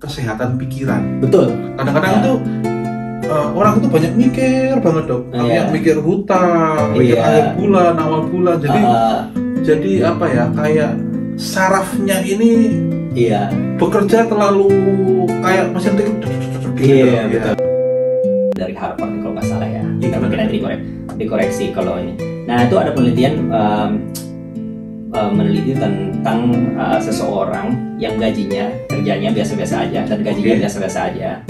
kesehatan pikiran. Betul. Kadang-kadang tuh orang itu banyak mikir banget dok, mikir hutang, mikir akhir bulan, awal bulan, jadi apa ya, kayak sarafnya ini bekerja terlalu kayak mesin gitu. Iya betul. Dari Harvard kalau nggak salah ya, mungkin nanti dikoreksi kalau ini. Nah itu ada penelitian meneliti tentang seseorang yang kerjanya biasa-biasa aja dan gajinya biasa-biasa aja.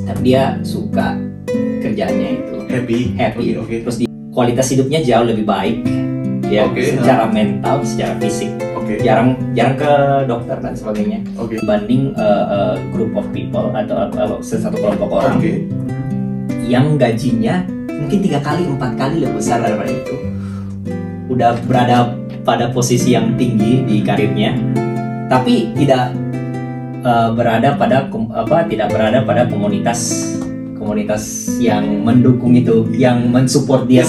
Tapi dia suka kerjanya itu happy. Terus kualitas hidupnya jauh lebih baik ya, secara mental, secara fisik. Jarang ke dokter dan sebagainya. Banding group of people atau satu kelompok orang yang gajinya mungkin 3 kali 4 kali lebih besar daripada itu, udah berada pada posisi yang tinggi di karirnya, tapi tidak berada pada komunitas yang mendukung itu, yang mensupport dia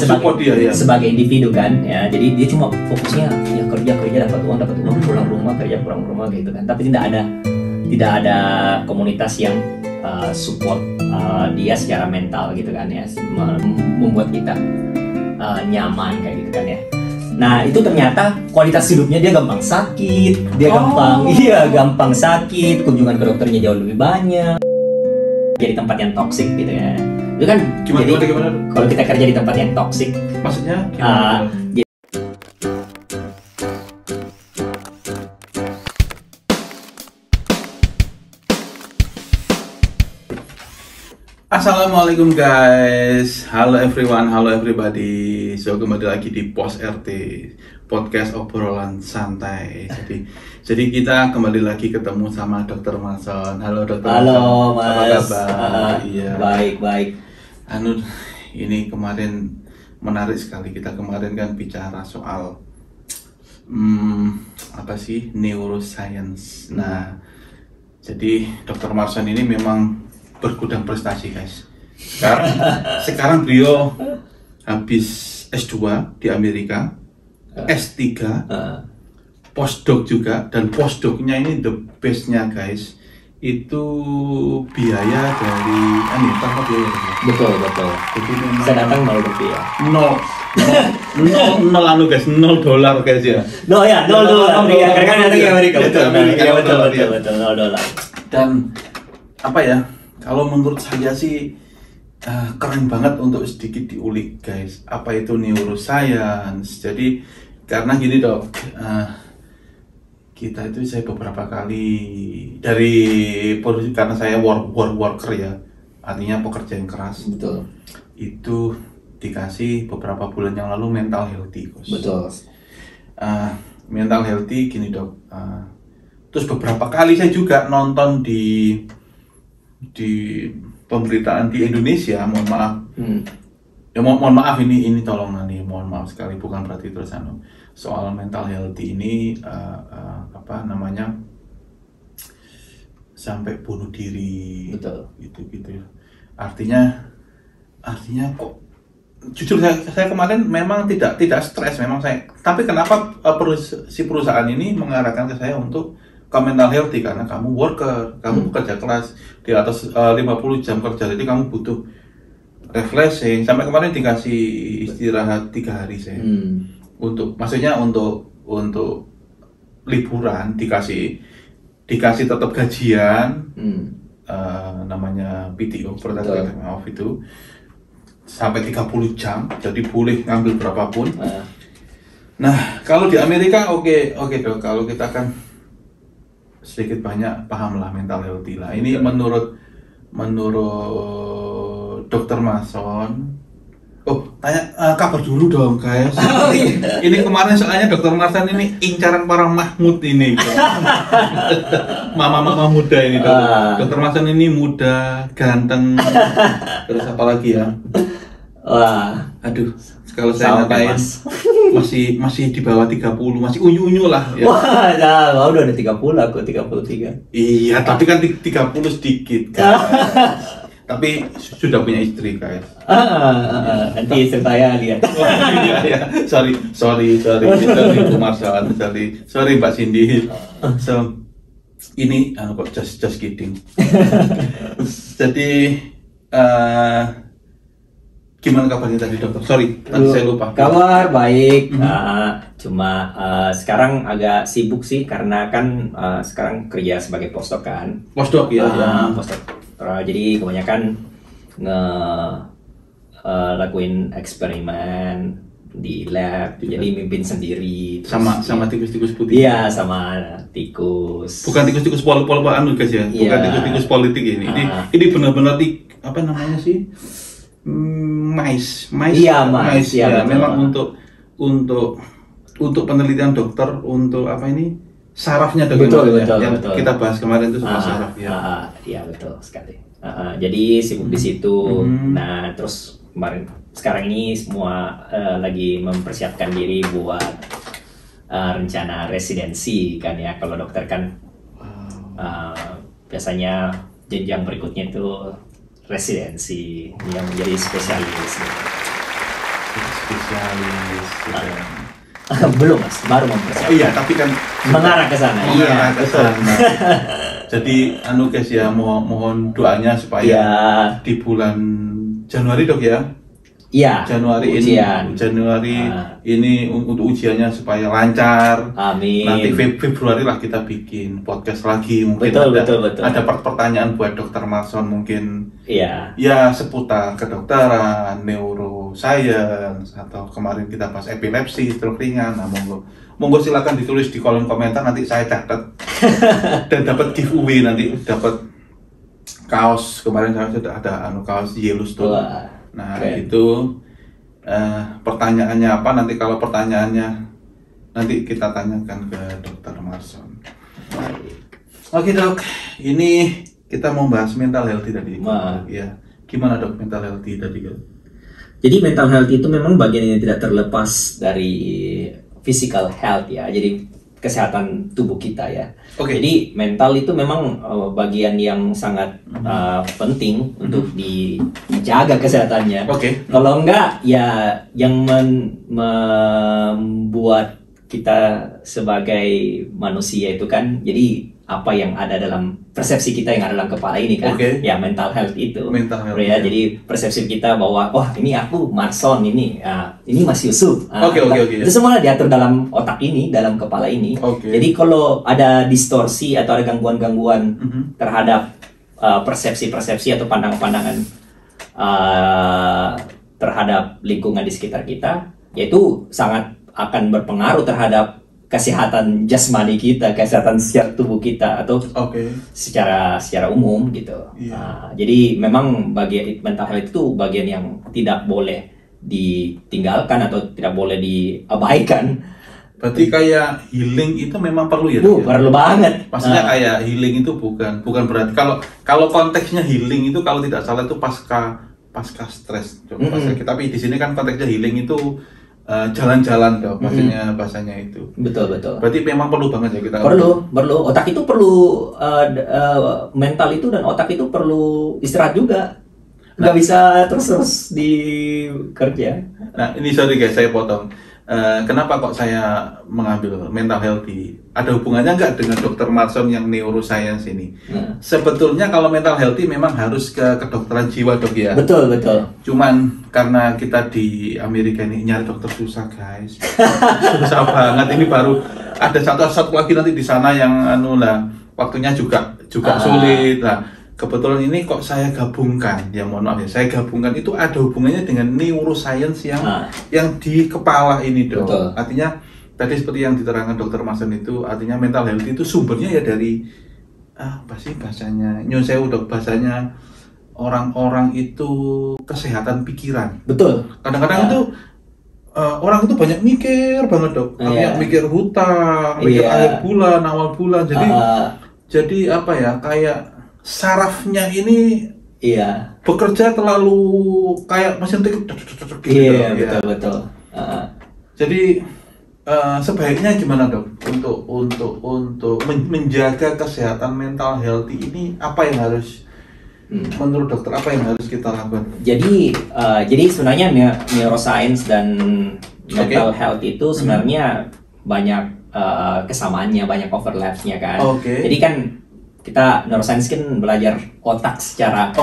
sebagai individu kan ya. Jadi dia cuma fokusnya ya kerja dapat uang pulang rumah gitu kan, tapi tidak ada komunitas yang support dia secara mental gitu kan ya, membuat kita nyaman kayak gitu kan ya. Nah itu ternyata kualitas hidupnya dia gampang sakit, gampang sakit, kunjungan ke dokternya jauh lebih banyak, jadi tempat yang toksik gitu ya. Itu kan gimana? Kalau kita kerja di tempat yang toksik, maksudnya Assalamualaikum guys, halo everyone, halo everybody. So kembali lagi di Pos RT, podcast obrolan santai. Jadi kita kembali lagi ketemu sama Dr. Mason. Halo Dr. Halo Mason. Mas. Apa kabar? Iya. Baik. Ini kemarin menarik sekali. Kita kemarin kan bicara soal neuroscience. Nah, jadi Dr. Mason ini memang bergudang prestasi guys. Sekarang beliau habis S2 di Amerika, S3, postdoc juga, dan postdocnya ini the bestnya guys. Itu biaya dari tanpa biaya. Betul. Jadi memang saya datang 0 rupiah. Nol guys, $0 guys ya. $0 Amerika. Karena datang ke Amerika. Betul. $0. Dan apa ya? Kalau menurut saya sih keren banget untuk sedikit diulik guys, apa itu neuroscience. Jadi karena gini dok, saya beberapa kali karena saya worker ya, artinya pekerja yang keras. Betul. Itu dikasih beberapa bulan yang lalu mental healthy guys. Betul. Mental healthy gini dok. Terus beberapa kali saya juga nonton di pemberitaan di Indonesia, mohon maaf. Ya mohon maaf ini tolong nanti, mohon maaf sekali, bukan berarti terus soal mental healthy ini sampai bunuh diri. Betul. Gitu ya. Artinya kok jujur saya kemarin memang tidak stres memang saya, tapi kenapa perusahaan ini mengarahkan ke saya untuk ke mental healthy, karena kamu worker, kamu bekerja keras di atas 50 jam kerja, jadi kamu butuh refreshing. Sampai kemarin dikasih istirahat 3 hari saya, maksudnya untuk liburan, dikasih tetap gajian, namanya PTO, protective off itu sampai 30 jam, jadi boleh ngambil berapapun. Nah kalau di Amerika oke dok, kalau kita kan sedikit banyak paham lah mental healthy lah. Ini menurut Dr. Mason. Tanya kabar dulu dong guys. Ini kemarin soalnya Dr. Mason ini incaran para Mahmud ini. Mama muda ini Dr. Mason ini muda, ganteng. Terus apa lagi ya? Wah, aduh, kalau saya ngatain masih di bawah 30, masih unyu lah ya. Wah, udah ada 30, aku 33. Iya, tapi kan 30 sedikit kan. Tapi sudah punya istri guys. Nanti istri saya lihat. Iya. Sorry Bu Marshan, sorry Mbak Cindy. So ini kok just kidding. Jadi gimana kabarnya tadi dokter? Sorry, tadi saya lupa. Kabar baik. Cuma sekarang agak sibuk sih karena kan sekarang kerja sebagai postdoc kan. Postdoc ya. Postdoc. Jadi kebanyakan lakuin eksperimen di lab, jadi mimpin sendiri. Sama tikus-tikus putih. Iya, sama tikus. Bukan tikus-tikus pol-polan guys ya. Bukan tikus-tikus politik ini. Ini benar-benar apa namanya sih? Mais. Iya, mais. Ya, memang untuk penelitian dokter untuk apa ini? Sarafnya betul. Kita bahas kemarin itu soal saraf ya. Iya, betul sekali. Jadi sibuk di situ. Nah, terus sekarang ini semua lagi mempersiapkan diri buat rencana residensi kan ya. Kalau dokter kan biasanya jenjang berikutnya itu residensi yang menjadi spesialis. Belum mas, baru mempersiapkan. Iya, tapi kan mengarah ke sana. Iya, betul. Jadi guys ya, mohon doanya supaya di bulan Januari dok ya. Iya. Januari ini untuk ujiannya supaya lancar. Amin. Nanti Februari lah kita bikin podcast lagi mungkin. Betul. Ada pertanyaan buat Dokter Marson mungkin. Iya. Ya seputar kedokteran, neuroscience atau kemarin kita bahas epilepsi, stroke ringan. Nah, monggo silakan ditulis di kolom komentar, nanti saya catat dan dapat giveaway, nanti dapat kaos. Kemarin saya sudah ada kaos Yellowstone. Nah itu pertanyaannya apa, nanti kalau pertanyaannya nanti kita tanyakan ke Dokter Marson. Oke dok, ini kita mau bahas mental healthy tadi. Ya, gimana dok mental healthy tadi? Jadi mental health itu memang bagian yang tidak terlepas dari physical health ya. Jadi kesehatan tubuh kita ya. Jadi mental itu memang bagian yang sangat penting untuk dijaga kesehatannya. Kalau enggak ya yang membuat kita sebagai manusia itu kan jadi apa yang ada dalam persepsi kita yang ada dalam kepala ini kan, ya mental health itu. Ya, jadi persepsi kita bahwa ini aku Marson, ini Mas Yusuf. Itu semua diatur dalam otak ini, dalam kepala ini. Jadi kalau ada distorsi atau ada gangguan-gangguan terhadap persepsi-persepsi atau pandangan-pandangan terhadap lingkungan di sekitar kita, yaitu sangat akan berpengaruh terhadap kesehatan jasmani kita, kesehatan secara tubuh kita atau secara umum gitu. Jadi memang bagian mental health itu bagian yang tidak boleh ditinggalkan atau tidak boleh diabaikan. Berarti kayak healing itu memang perlu ya? Perlu banget. Maksudnya kayak healing itu bukan berarti kalau konteksnya healing itu kalau tidak salah itu pasca stres. Tapi di sini kan konteksnya healing itu jalan-jalan dok, maksudnya bahasanya itu. Betul. Berarti memang perlu banget ya kita. Perlu. Otak itu perlu mental itu dan otak itu perlu istirahat juga. Nggak bisa terus dikerja. Nah ini sorry guys, saya potong. Kenapa kok saya mengambil mental healthy? Ada hubungannya nggak dengan Dokter Marson yang neuroscience ini? Sebetulnya kalau mental healthy memang harus ke kedokteran jiwa dok ya. Betul. Cuman karena kita di Amerika ini nyari dokter susah guys, susah banget. Ini baru ada satu lagi nanti di sana yang waktunya juga sulit. Nah kebetulan ini kok saya gabungkan, ya mohon maaf ya, saya gabungkan itu ada hubungannya dengan neuroscience yang di kepala ini dok. Artinya tadi seperti yang diterangkan Dokter Marson itu, artinya mental health itu sumbernya ya dari apa sih bahasanya, nyonsewu dok, bahasanya orang-orang itu kesehatan pikiran. Betul. Kadang-kadang itu orang itu banyak mikir banget dok, mikir hutang, mikir akhir bulan, awal bulan, jadi apa ya, kayak sarafnya ini bekerja terlalu kayak mesin gitu. Betul. Jadi sebaiknya gimana dok untuk menjaga kesehatan mental healthy ini, apa yang harus menurut dokter, apa yang harus kita lakukan? Jadi sebenarnya neuroscience dan mental health itu sebenarnya banyak kesamaannya, banyak overlapnya kan. Jadi kan kita neuroscience kan belajar otak secara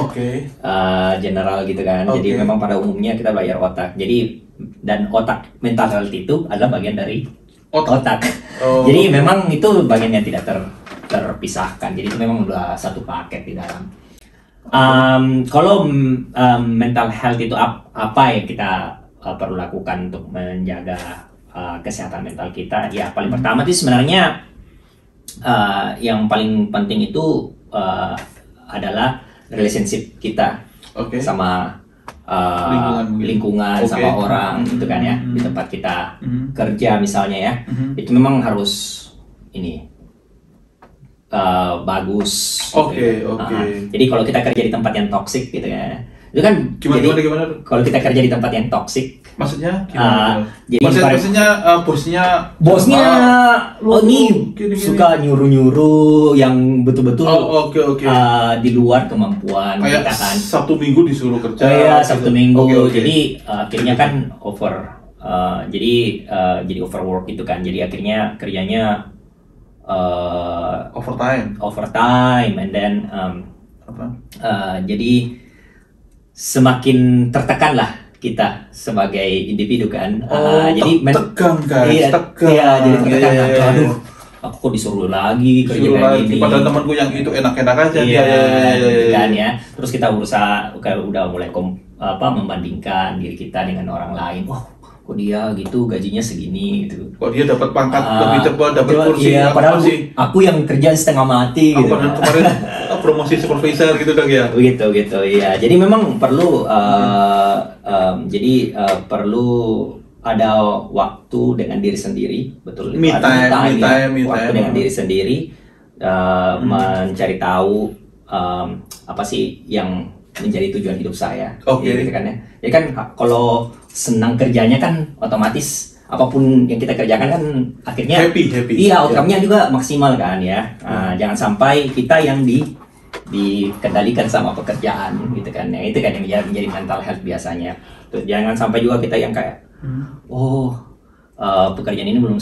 general gitu kan. Jadi memang pada umumnya kita belajar otak. Jadi dan otak, mental health itu adalah bagian dari otak. Jadi memang itu bagian yang tidak terpisahkan. Jadi itu memang udah satu paket di dalam. Kalau mental health itu apa yang kita perlu lakukan untuk menjaga kesehatan mental kita? Ya paling pertama itu sebenarnya yang paling penting itu adalah relationship kita sama lingkungan sama orang gitu kan ya, di tempat kita kerja misalnya ya. Itu memang harus bagus. Jadi kalau kita kerja di tempat yang toksik gitu ya, itu kan gimana? Kalau kita kerja di tempat yang toksik, maksudnya gimana? Jadi maksudnya bosnya ini suka nyuruh yang betul-betul di luar kemampuan kayak kita kan. Sabtu Minggu disuruh kerja. Sabtu Minggu. Jadi akhirnya kan jadi overwork gitu kan. Jadi akhirnya kerjanya overtime and then jadi semakin tertekan lah kita sebagai individu kan. Jadi tegang guys. Jadi tertekan. Aduh, aku kok disuruh lagi kerja kayak gini. Padahal temanku yang itu enak-enak aja. Kan ya. Terus kita berusaha udah mulai membandingkan diri kita dengan orang lain. Kok dia gitu gajinya segini gitu. Kok dia dapat pangkat lebih cepat, dapat kursi. Padahal aku yang kerja setengah mati gitu. Kemarin promosi supervisor gitu dong ya. Gitu ya. Jadi memang perlu perlu ada waktu dengan diri sendiri, betul. Me time. Waktu dengan diri sendiri, mencari tahu apa sih yang menjadi tujuan hidup saya. Gitu kan ya. Jadi kan kalau senang kerjanya kan otomatis apapun yang kita kerjakan kan akhirnya happy. Iya, outcome-nya juga maksimal kan ya. Jangan sampai kita yang dikendalikan sama pekerjaan gitu kan. Itu kan yang menjadi mental health biasanya. Terus jangan sampai juga kita yang kayak pekerjaan ini belum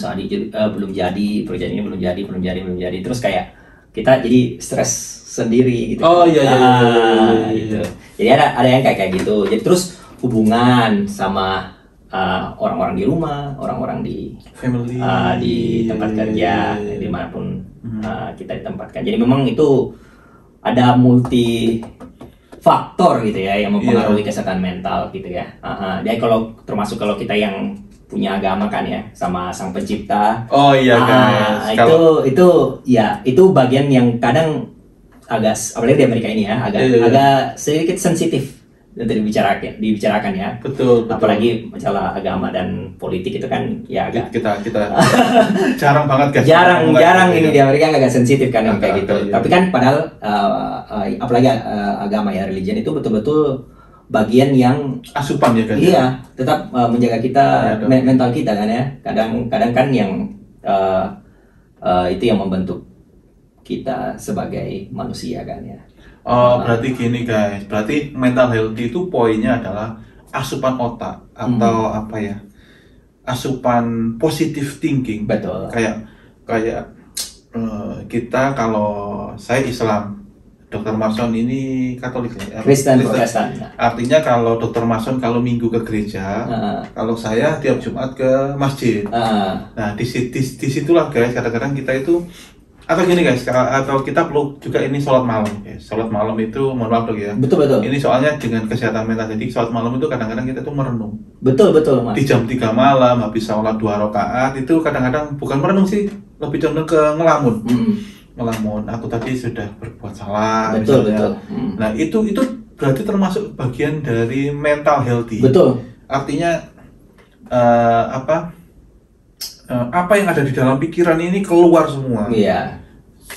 jadi, pekerjaan ini belum jadi. Terus kayak kita jadi stres sendiri gitu. Gitu. Jadi ada yang kayak gitu. Jadi terus hubungan sama orang-orang di rumah, orang-orang di family, di tempat kerja, dimanapun kita ditempatkan. Jadi memang itu ada multi faktor gitu ya yang mempengaruhi kesehatan mental gitu ya. Jadi termasuk kalau kita yang punya agama kan ya sama Sang Pencipta. Guys. Itu bagian yang kadang apalagi di Amerika ini ya agak sedikit sensitif untuk dibicarakan ya. Betul. Apalagi masalah agama dan politik itu kan ya agak kita jarang banget guys. Jarang ini di Amerika agak sensitif kan kayak gitu. Tapi kan padahal apalagi agama ya, religion itu betul-betul bagian yang asupan ya kan. Iya, tetap menjaga kita mental kita kan ya. Kadang kan yang itu yang membentuk kita sebagai manusia kan ya. Berarti gini guys, berarti mental healthy itu poinnya adalah asupan otak atau asupan positive thinking. Betul. Kayak kita, kalau saya Islam, Dr. Mason ini Katolik ya. Kristen Protestan. Artinya kalau Dr. Mason kalau minggu ke gereja, kalau saya tiap Jumat ke masjid. Nah disitulah guys, kadang-kadang kita itu atau gini guys, atau kita perlu juga ini sholat malam guys. Sholat malam itu, mohon maaf dong ya. Betul. Ini soalnya dengan kesehatan mental, jadi sholat malam itu kadang-kadang kita tuh merenung. Betul Mas. Di jam 3 malam habis sholat 2 rakaat itu kadang-kadang bukan merenung sih, lebih cenderung ke ngelamun. Ngelamun, aku tadi sudah berbuat salah. Betul. Nah itu berarti termasuk bagian dari mental healthy. Betul. Artinya apa yang ada di dalam pikiran ini keluar semua. Iya.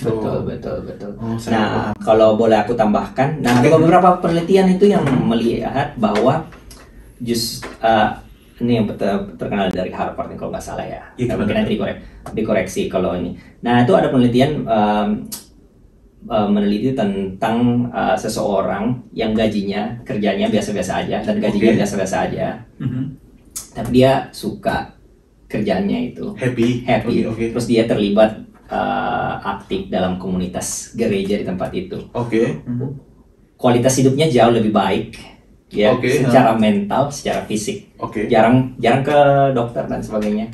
Betul. Nah, kalau boleh aku tambahkan, ada beberapa penelitian itu yang melihat bahwa ini yang terkenal dari Harvard kalau nggak salah ya. Mungkin nanti dikoreksi kalau ini. Nah, itu ada penelitian meneliti tentang seseorang yang kerjanya biasa-biasa aja dan gajinya biasa-biasa aja. Tapi dia suka kerjaannya itu. Happy. Okay. Terus dia terlibat aktif dalam komunitas gereja di tempat itu. Kualitas hidupnya jauh lebih baik, ya, secara mental, secara fisik. Jarang ke dokter dan sebagainya.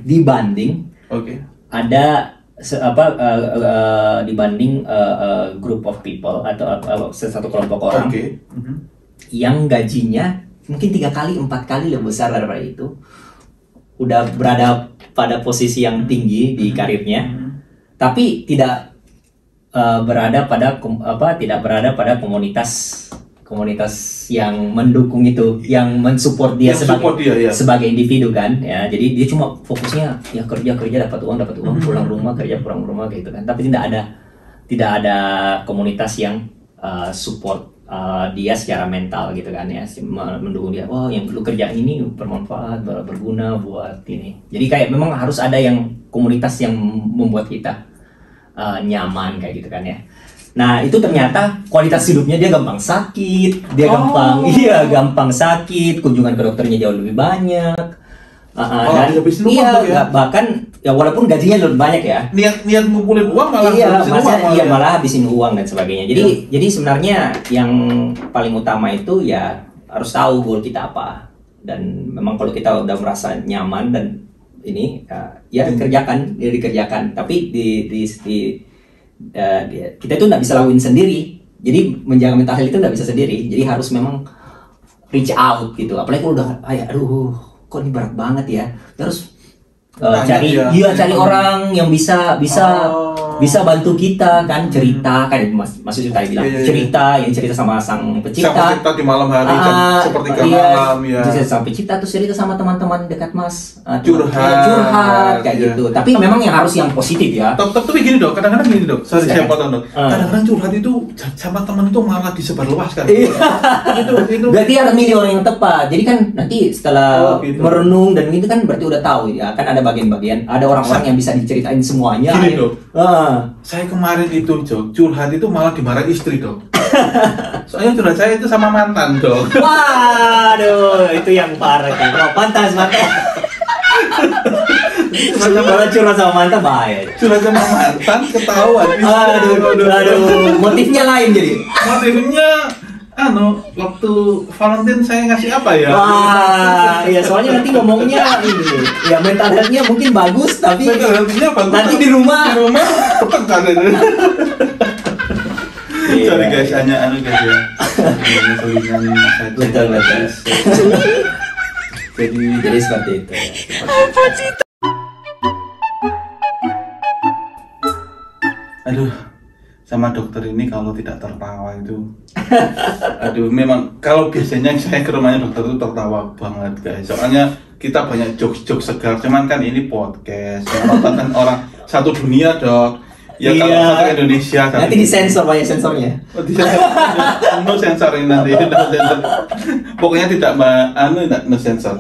Dibanding ada dibanding group of people atau satu kelompok orang yang gajinya mungkin 3 kali 4 kali lebih besar daripada itu, udah berada pada posisi yang tinggi di karirnya, tapi tidak berada pada komunitas yang mendukung itu, yang mensupport dia sebagai individu kan, ya. Jadi dia cuma fokusnya ya kerja dapat uang pulang rumah kerja gitu kan, tapi tidak ada komunitas yang support dia secara mental gitu kan, ya, mendukung dia. Yang lu kerja ini bermanfaat, berguna buat ini. Jadi kayak memang harus ada yang komunitas yang membuat kita nyaman kayak gitu kan, ya. Nah itu ternyata kualitas hidupnya dia gampang sakit, gampang sakit, kunjungan ke dokternya jauh lebih banyak. Bahkan ya walaupun gajinya lebih banyak ya. Niat ngumpulin uang malah habisin uang dan sebagainya. Jadi sebenarnya yang paling utama itu ya harus tahu goal kita apa. Dan memang kalau kita udah merasa nyaman dan ini dikerjakan. Tapi kita itu nggak bisa lakuin sendiri. Jadi menjaga mental health itu nggak bisa sendiri. Jadi harus memang reach out gitu. Apalagi kalau udah kok ini berat banget ya. Terus cari orang yang bisa bantu kita kan, cerita kan, maksudnya tadi bilang cerita sama sang pencipta di malam hari seperti malam ya. Sang pencipta terus cerita sama teman-teman dekat Mas, curhat kayak gitu. Tapi memang yang harus yang positif ya. Tapi gini dok, kadang-kadang gini dok, saya potong dok. Kadang-kadang curhat itu sama teman itu malah disebarluaskan. Itu berarti harus milih orang yang tepat. Jadi kan nanti setelah merenung dan gitu kan berarti udah tahu ya, kan ada bagian-bagian, ada orang-orang yang bisa diceritain semuanya. Gini dok, saya kemarin itu curhat itu malah dimarahin istri dok. Soalnya curhat saya itu sama mantan dok. Waduh, itu yang parah tuh. Pantas. Kalau curhat sama mantan bahaya. Curhat sama mantan ketahuan. Aduh, motifnya lain jadi. Motifnya waktu Valentine saya ngasih apa ya? Ya soalnya nanti ngomongnya ini, ya mental health-nya mungkin bagus, tapi mental health-nya bagus, nanti di rumah ketekan itu. Sorry guys, hanya guys ya. Selingan saja. Betul. Jadi seperti itu. Aduh, sama dokter ini kalau tidak tertawa itu memang kalau biasanya saya ke rumahnya dokter itu tertawa banget guys, soalnya kita banyak jokes segar, cuman kan ini podcast yang nonton kan orang satu dunia dok ya. Kalau satu Indonesia nanti disensor, banyak sensornya. No sensorin nanti. Pokoknya tidak no sensor.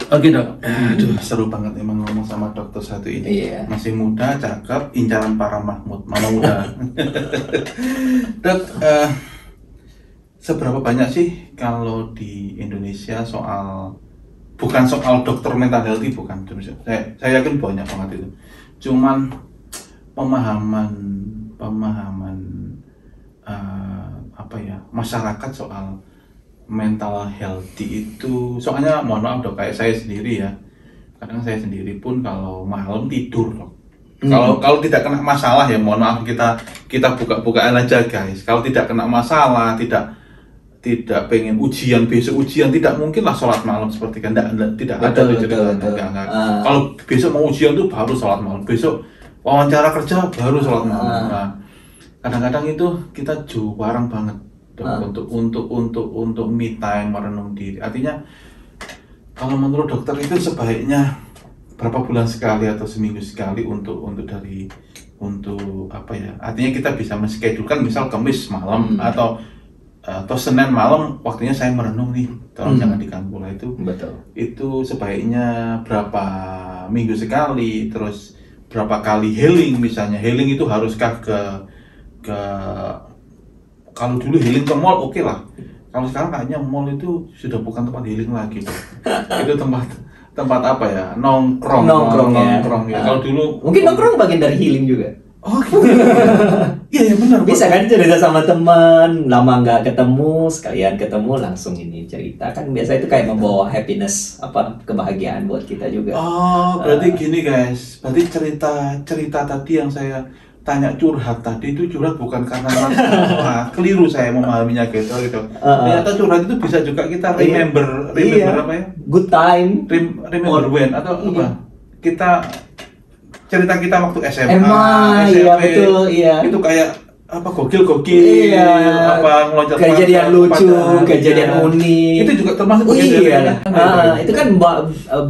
Oke dok, seru banget emang ngomong sama dokter satu ini. Masih muda, cakep, incaran para Mahmud, mana muda. Dok, seberapa banyak sih kalau di Indonesia bukan soal dokter mental health, bukan. Saya yakin banyak banget itu. Cuman pemahaman masyarakat soal mental healthy itu, soalnya mohon maaf dok, kayak saya sendiri ya, kadang saya sendiri pun kalau malam tidur dok. Kalau tidak kena masalah ya mohon maaf, kita buka-bukaan aja guys. Kalau tidak kena masalah, tidak pengen besok ujian, tidak mungkin lah sholat malam seperti kan, tidak ada enggak. Kalau besok mau ujian tuh baru sholat malam, besok wawancara kerja baru sholat malam. Nah, kadang-kadang itu kita jarang banget untuk me time, merenung diri. Artinya kalau menurut dokter itu sebaiknya berapa bulan sekali atau seminggu sekali untuk apa ya? Artinya kita bisa menschedulekan misal Kamis malam atau Senin malam waktunya saya merenung nih. Tolong jangan diganggu lah itu. Betul. Itu sebaiknya berapa minggu sekali, terus berapa kali healing misalnya. Healing itu haruskah ke kalau dulu healing ke mall oke lah. Kalau sekarang kayaknya mall itu sudah bukan tempat healing lagi. Itu tempat apa ya, nongkrong ya. Kalau dulu mungkin nongkrong bagian dari healing juga. Oh gitu. Iya benar. Bisa kan cerita sama teman, lama nggak ketemu, sekalian ketemu langsung ini cerita kan biasa itu kayak membawa happiness kebahagiaan buat kita juga. Oh berarti gini guys, berarti cerita tadi yang saya tanya curhat tadi itu curhat bukan karena masalah keliru saya memahaminya gitu. Ternyata curhat itu bisa juga kita remember apa ya? Good time. Remember when atau apa? Kita cerita kita waktu SMA, iya betul, iya. Itu kayak apa gokil, apa ngeloncat kejadian lucu, kejadian unik. Itu juga termasuk kejadian. Itu kan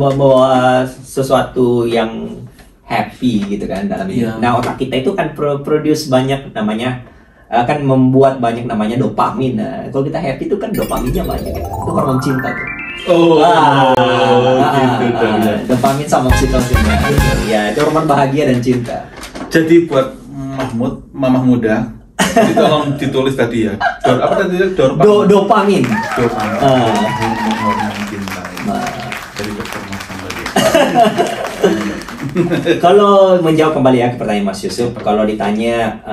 bawa sesuatu yang happy gitu kan dalam hidup. Nah otak kita itu kan produce banyak namanya akan membuat banyak namanya dopamin. Nah, kalau kita happy itu kan dopaminnya banyak. Itu hormon cinta tuh. Dopamin sama oksitosin. Ya, itu hormon bahagia dan cinta. Jadi buat mamah muda, tolong ditulis tadi ya. Apa tadi? Dopamin. Hormon cinta. Dari dokter Mas tadi. Kalau menjawab kembali ya ke pertanyaan Mas Yusuf, kalau ditanya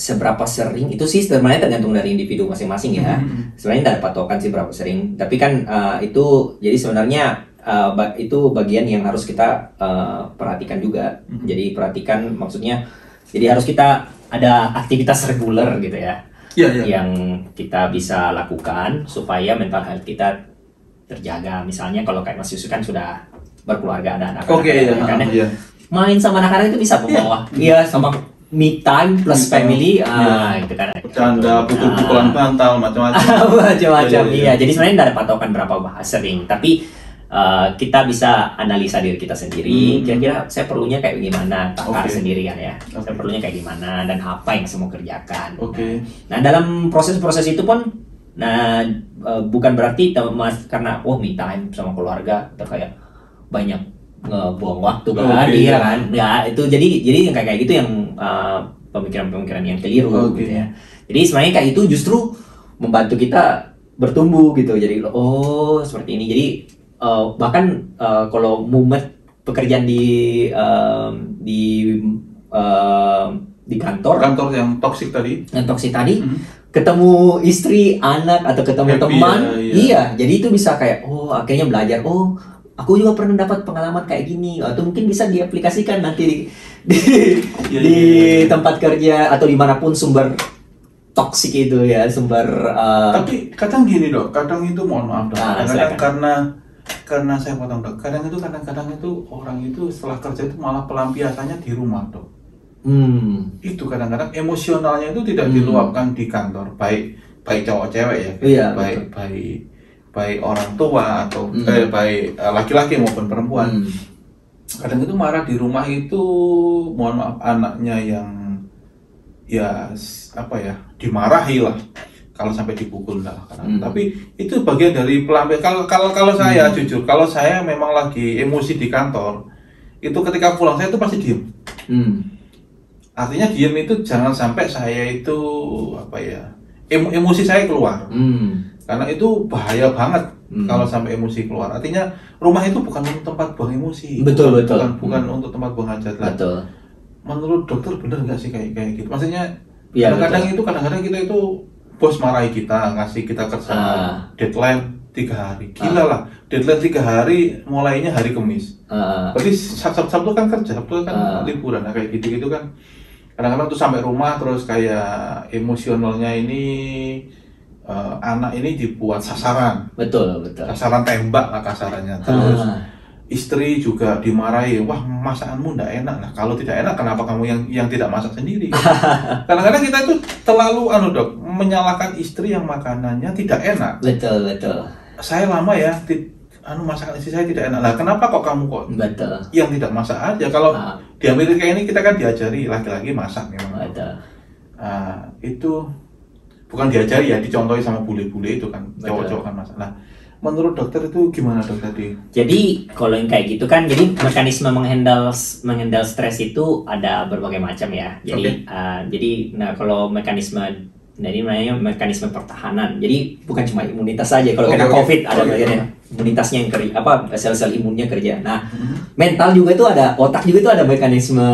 seberapa sering itu sih sebenarnya tergantung dari individu masing-masing ya. Sebenarnya tidak ada patokan sih berapa sering. Tapi kan itu jadi sebenarnya itu bagian yang harus kita perhatikan juga. Jadi perhatikan maksudnya. Jadi harus kita ada aktivitas reguler gitu ya. Yang kita bisa lakukan supaya mental health kita terjaga. Misalnya kalau kayak Mas Yusuf kan sudah berkeluarga ada anak-anak. Main sama anak-anak itu bisa membawa. Iya sama me time plus family, itu kan. Bercanda, pukul-pukulan bantal, macam-macam. Macam-macam, iya. Jadi sebenarnya tidak ada patokan berapa sering, tapi kita bisa analisa diri kita sendiri. Kira-kira saya perlunya kayak gimana, takar sendiri kan ya. Saya perlunya kayak gimana dan apa yang saya mau kerjakan. Nah, dalam proses-proses itu pun, bukan berarti karena me time sama keluarga, atau kayak banyak ngebuang waktu dia kan. Ya itu jadi yang kayak gitu yang pemikiran-pemikiran yang keliru gitu ya. Jadi sebenarnya kayak itu justru membantu kita bertumbuh gitu. Jadi seperti ini. Jadi bahkan kalau mumet pekerjaan di kantor yang toksik tadi. Ketemu istri, anak atau ketemu teman, jadi itu bisa kayak akhirnya belajar aku juga pernah dapat pengalaman kayak gini, atau mungkin bisa diaplikasikan nanti di tempat kerja atau dimanapun sumber toksik itu ya, sumber. Tapi kadang gini dok, kadang itu mohon maaf dok, karena saya potong dok, kadang itu orang itu setelah kerja itu malah pelampiasannya di rumah dok. Itu kadang-kadang emosionalnya itu tidak diluapkan di kantor, baik cowok cewek ya, baik orang tua atau baik laki-laki maupun perempuan. Kadang itu marah di rumah itu, mohon maaf anaknya yang dimarahi lah, kalau sampai dipukul lah. Tapi itu bagian dari pelampiasan. Kalau saya jujur, kalau saya memang lagi emosi di kantor, itu ketika pulang saya itu pasti diem. Artinya diem itu jangan sampai saya itu emosi saya keluar. Karena itu bahaya banget kalau sampai emosi keluar. Artinya rumah itu bukan tempat buang emosi. Betul. Bukan untuk tempat buang hajat lah. Betul. Menurut dokter benar nggak sih kayak gitu? Maksudnya kadang-kadang kita itu bos marahi kita, ngasih kita kerja deadline 3 hari. Gila lah, deadline 3 hari mulainya hari Kamis. Berarti Sabtu kan kerja, Sabtu kan liburan. Nah, kayak gitu-gitu kan. Kadang-kadang tuh sampai rumah terus kayak emosionalnya ini anak ini dibuat sasaran. Betul. Sasaran tembak lah kasarannya. Terus istri juga dimarahi, wah masakanmu ndak enak. Nah kalau tidak enak kenapa kamu yang tidak masak sendiri? Kadang-kadang kita itu terlalu dok, menyalahkan istri yang makanannya tidak enak. Betul. Saya lama ya masakan istri saya tidak enak. Lah kenapa kok kamu yang tidak masak aja? Kalau di Amerika ini kita kan diajari laki-laki masak memang. Itu bukan diajari ya, dicontohi sama bule-bule itu kan, cowok-cowok kan masak. Nah, menurut dokter itu gimana dok tadi? Jadi kalau yang kayak gitu kan, jadi mekanisme menghandle stres itu ada berbagai macam ya. Jadi kalau mekanisme Jadi namanya mekanisme pertahanan. Jadi bukan cuma imunitas saja. Kalau kena COVID ada bagiannya imunitasnya yang kerja, sel-sel imunnya kerja. Nah, mental juga itu ada, otak juga itu ada mekanisme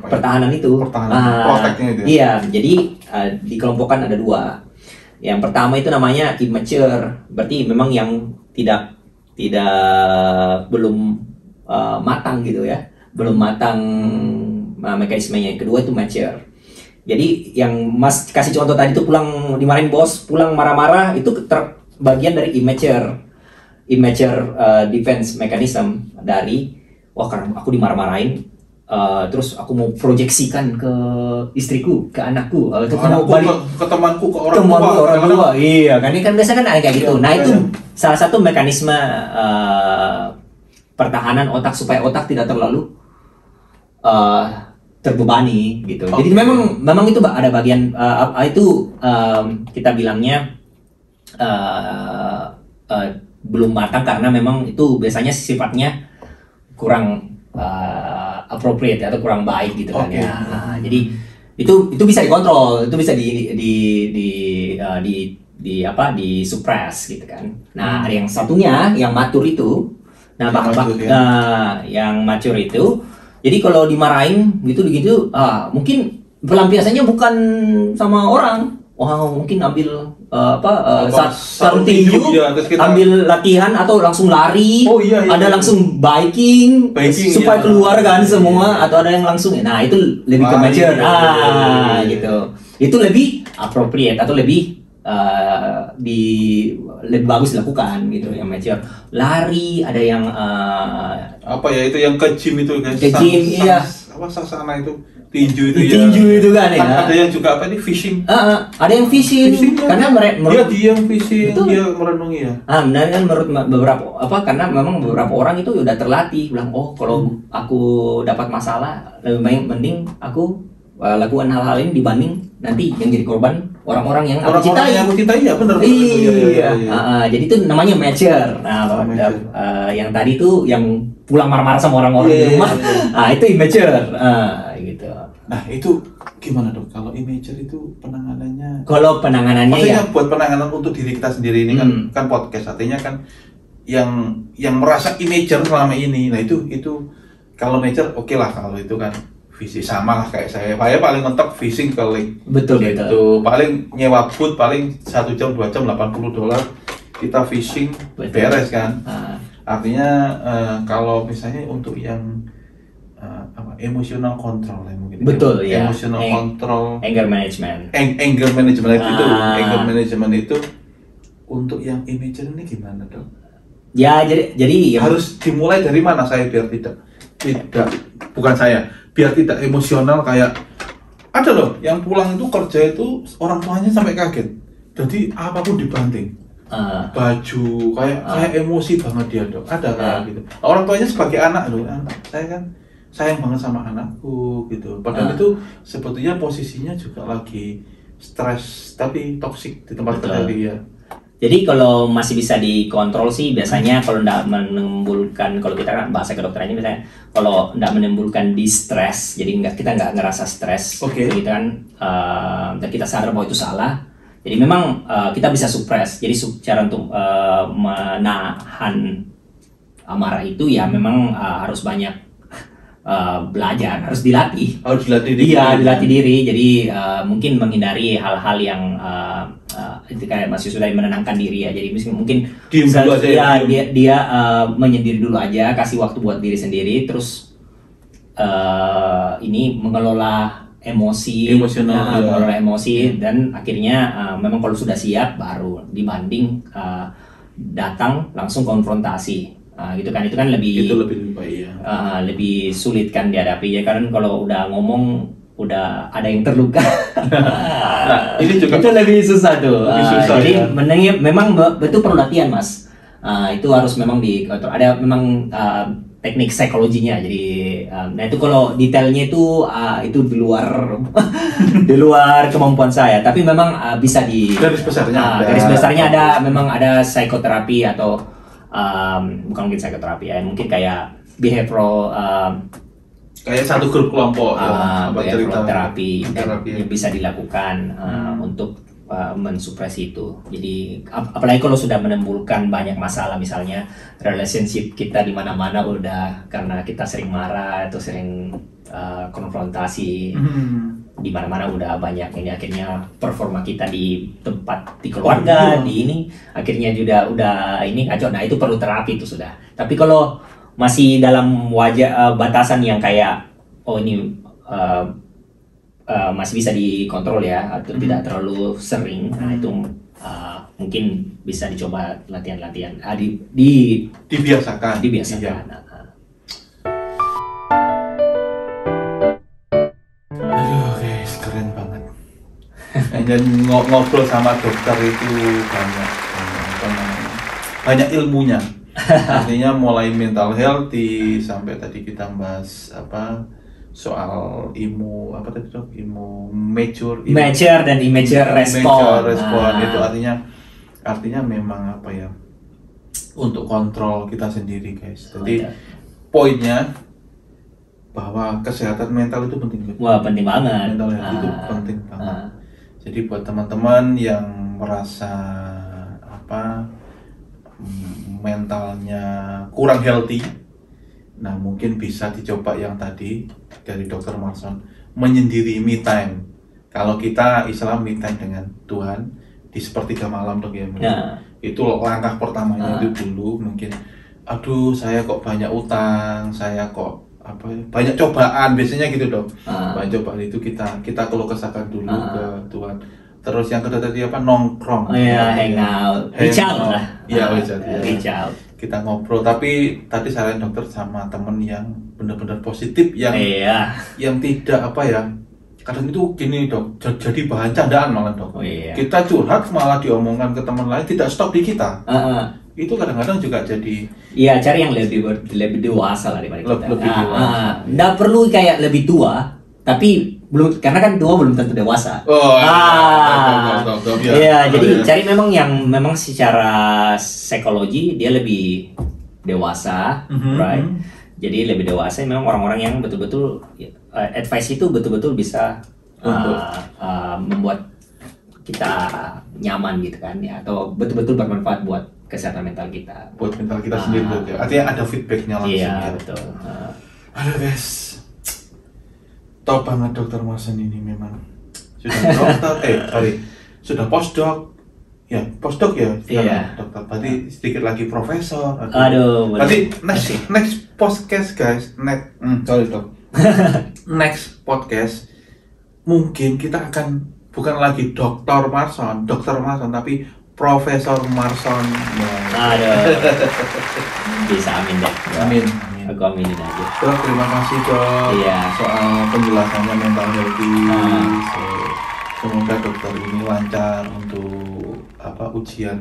pertahanan itu. Proteknya itu. Iya, jadi dikelompokkan ada 2. Yang pertama itu namanya immature, berarti memang yang tidak belum matang gitu ya, belum matang mekanismenya. Yang kedua itu mature. Jadi yang Mas kasih contoh tadi itu pulang dimarahin bos, pulang marah-marah, itu bagian dari immature defense mechanism dari karena aku dimarah-marahin, terus aku mau proyeksikan ke istriku, ke anakku, atau mau balik ke temanku, ke orang tua. Iya, kan ini kan biasa kan ada kayak gitu. Nah itu salah satu mekanisme pertahanan otak supaya otak tidak terlalu terbebani gitu. Jadi memang itu ada bagian itu kita bilangnya belum matang karena memang itu biasanya sifatnya kurang appropriate atau kurang baik gitu kan ya. Jadi itu bisa dikontrol, itu bisa di suppress gitu kan. Nah, ada yang satunya yang mature itu. Nah, yang mature itu, jadi kalau dimarahin gitu mungkin pelampiasannya bukan sama orang. Mungkin ambil sarung tinju, ambil latihan atau langsung lari, ada langsung biking supaya keluar kan semua, atau ada yang langsung. Nah, itu lebih ke mature. Gitu. Itu lebih appropriate atau lebih lebih bagus dilakukan gitu yang mature. Lari, ada yang itu yang ke gym itu kan. Ke gym, iya. Sasana itu tinju itu itu kan ya. Ada yang juga fishing. Ada yang fishing karena dia yang fishing, dia merenungi ya. Benar kan, menurut beberapa karena memang beberapa orang itu udah terlatih bilang, kalau aku dapat masalah lebih baik mending aku lakukan hal-hal ini dibanding nanti yang jadi korban orang-orang yang aku cintai. Yang aku cintai ya benar. Iya. Jadi itu namanya mature. Yang tadi itu yang pulang marah-marah sama orang-orang di rumah. Itu immature. Gitu. Nah, itu gimana dok? Kalau immature itu penanganannya? Kalau penanganannya maksudnya buat penanganan untuk diri kita sendiri ini kan podcast, artinya kan yang merasa immature selama ini. Nah, itu kalau mature oke lah, kalau itu kan visi sama lah kayak saya paling mentok fishing ke lake. Betul. Paling nyewa boot paling 1 jam 2 jam $80 kita fishing. Betul. Beres kan. Artinya kalau misalnya untuk yang emotional control ya mungkin. Betul ya. Emotional control. Anger management. Anger management itu. Anger management itu untuk yang immature ini gimana dok? Ya jadi harus dimulai dari mana saya biar tidak bukan saya biar tidak emosional. Kayak ada loh yang pulang itu kerja itu orang tuanya sampai kaget, jadi apapun dibanting, baju kayak emosi banget dia dok. Ada kayak gitu orang tuanya sebagai anak loh, saya kan sayang banget sama anakku gitu, padahal itu sebetulnya posisinya juga lagi stres tapi toksik di tempat kerja dia. Jadi kalau masih bisa dikontrol sih biasanya kalau tidak menimbulkan, kalau kita kan bahasa kedokterannya misalnya kalau tidak menimbulkan distress, jadi kita nggak ngerasa stres, gitu kan, dan kita sadar bahwa itu salah, jadi memang kita bisa suppress. Jadi cara untuk menahan amarah itu ya memang harus banyak belajar, harus dilatih. Diri. Iya, dilatih diri. Jadi mungkin menghindari hal-hal yang itu kayak masih sudah menenangkan diri ya. Jadi mungkin dia menyendiri dulu aja, kasih waktu buat diri sendiri, terus ini mengelola mengelola emosi, dan akhirnya memang kalau sudah siap baru dibanding datang langsung konfrontasi. Gitu kan, itu kan lebih baik ya. Lebih sulit kan dihadapi ya, karena kalau udah ngomong udah ada yang terluka. Nah, ini juga itu lebih susah tuh. Jadi memang itu perlu latihan mas. Itu harus memang ada memang teknik psikologinya. Jadi nah itu kalau detailnya itu di luar di luar kemampuan saya. Tapi memang bisa garis besarnya ada. Memang ada psikoterapi atau bukan mungkin psikoterapi ya, mungkin kayak behavioral kayak satu grup kelompok cerita terapi yang bisa dilakukan untuk mensupresi itu. Jadi apalagi kalau sudah menimbulkan banyak masalah, misalnya relationship kita di mana-mana udah karena kita sering marah atau sering konfrontasi di mana-mana udah banyak ini, akhirnya performa kita di tempat di keluarga di ini akhirnya juga udah ini kacau. Nah itu perlu terapi itu sudah. Tapi kalau masih dalam batasan yang kayak ini masih bisa dikontrol ya atau tidak terlalu sering, nah itu mungkin bisa dicoba latihan-latihan dibiasakan. Iya. Aduh guys, keren banget. Dan ngobrol sama dokter itu banyak ilmunya. Artinya mulai mental health sampai tadi kita bahas soal mature dan immature respon. Itu artinya memang untuk kontrol kita sendiri guys. Jadi poinnya bahwa kesehatan mental itu penting banget. Wah, penting banget. Mental health itu penting banget. Jadi buat teman-teman yang merasa mentalnya kurang healthy, nah mungkin bisa dicoba yang tadi dari Dr. Marson, menyendiri me time. Kalau kita Islam me time dengan Tuhan di sepertiga malam dok ya. Itu langkah pertamanya itu dulu. Mungkin aduh saya kok banyak utang, saya kok banyak cobaan, biasanya gitu dok. Banyak cobaan itu kita keluh kesahkan dulu ke Tuhan. Terus yang kedua tadi nongkrong. Hangout. Reach out lah. Reach out. Kita ngobrol, tapi tadi saran dokter sama temen yang benar-benar positif, yang tidak kadang itu gini dok, jadi bahan candaan malah dok. Kita curhat malah diomongkan ke teman lain, tidak stop di kita. Itu kadang-kadang juga jadi cari yang lebih dewasa lah daripada kita. Lebih dewasa. Nggak perlu kayak lebih tua, tapi belum, karena kan tua belum tentu dewasa. Jadi cari memang yang memang secara psikologi dia lebih dewasa, right? Jadi lebih dewasa memang orang-orang yang betul-betul advice itu betul-betul bisa membuat kita nyaman gitu kan ya, atau betul-betul bermanfaat buat kesehatan mental kita. Buat mental kita sendiri, artinya ada feedbacknya langsung. Iya, betul. Aduh guys, top banget Dr. Marson ini memang. Sudah dokter, sudah postdoc. Ya, postdoc ya. Dokter. Berarti sedikit lagi profesor. Aduh. Berarti next podcast guys. Next podcast mungkin kita akan bukan lagi Dr. Marson, tapi Profesor Marson. Aduh. Bisa amin deh. Amin. Aku aminin aja. Dok, terima kasih dok. Soal penjelasannya mental healthy. Semoga dokter ini lancar untuk ujian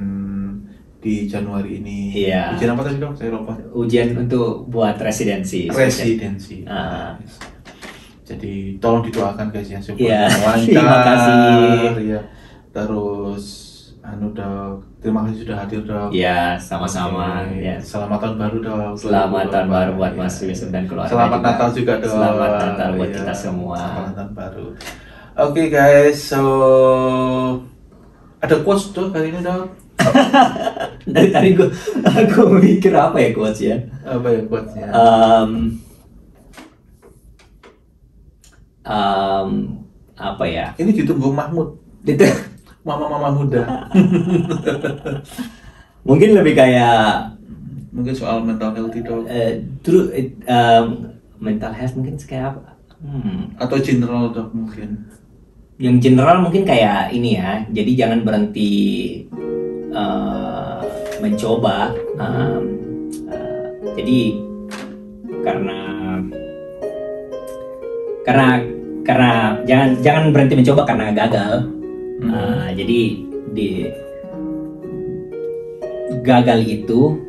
di Januari ini. Ujian apa tadi dok? Saya lupa. Ujian untuk buat residensi. Jadi tolong didoakan guys ya supaya lancar. Terima kasih. Terus dok, terima kasih sudah hadir dok. Sama-sama. Selamat tahun baru dok. Selamat tahun baru buat Mas Yusuf dan keluarga. Selamat Natal juga dok. Selamat Natal buat kita semua. Selamat tahun baru. Oke guys, so ada quotes dok kali ini dok. Dari tadi aku mikir apa ya quotes ya? Apa ya quotesnya? Apa ya? Ini ditunggu Mahmud. Mama muda. Mungkin lebih kayak soal mental health dok. Mental health mungkin kayak apa? Atau general dok mungkin. Yang general mungkin kayak ini ya. Jadi jangan berhenti mencoba. Jadi karena jangan berhenti mencoba karena gagal. Jadi di gagal itu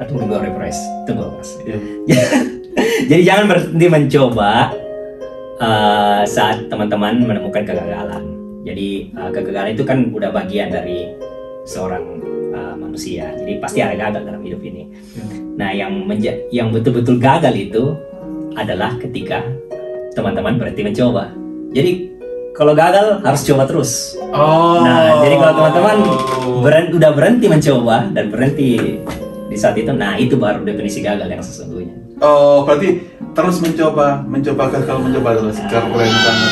tunggu refresh. Jadi jangan berhenti mencoba saat teman-teman menemukan kegagalan. Jadi kegagalan itu kan udah bagian dari seorang manusia. Jadi pasti ada gagal dalam hidup ini. Nah, yang betul-betul gagal itu adalah ketika teman-teman berhenti mencoba. Jadi kalau gagal harus coba terus. Nah, jadi kalau teman-teman udah berhenti mencoba dan berhenti di saat itu, nah itu baru definisi gagal yang sesungguhnya. Oh, berarti terus mencoba gagal, mencoba terus. Keren banget.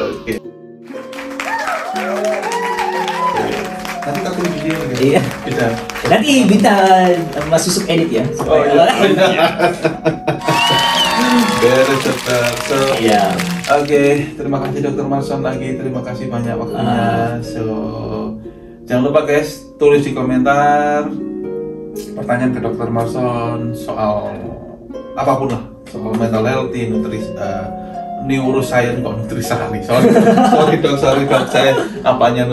Oke. Nanti aku video ya. Iya. Bisa. Nanti minta Mas Susuk edit ya. Oh iya. Beres dokter. Iya. Oke, terima kasih Dokter Marson lagi. Terima kasih banyak waktunya. Jangan lupa guys, tulis di komentar pertanyaan ke Dokter Marson soal apapun lah, soal mental healthy, neuroscience, kok nutrisari. Sorry dok, saya apanya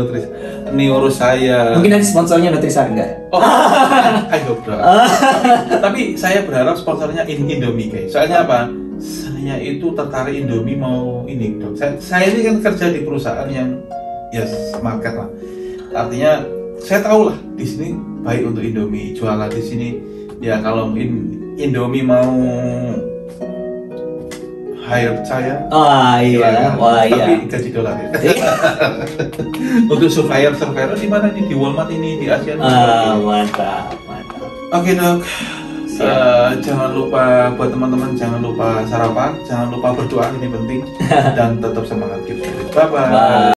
neuroscience. Mungkin nanti sponsornya Nutrisari enggak? Oh, ayo bro. Tapi saya berharap sponsornya Indomie guys. Soalnya apa? Saya itu tertarik Indomie mau ini dok. Saya ini kan kerja di perusahaan yang ya market lah. Artinya saya tahu lah di sini baik untuk Indomie, jualan di sini. Ya kalau Indomie mau hire saya. Iya. Wah iya. Tapi gaji dolar ya. Untuk surveyor di mana nih, di Walmart ini, di Asia. Mantap. Oke dok. Jangan lupa buat teman-teman, jangan lupa sarapan, jangan lupa berdoa, ini penting, dan tetap semangat. Bye bye.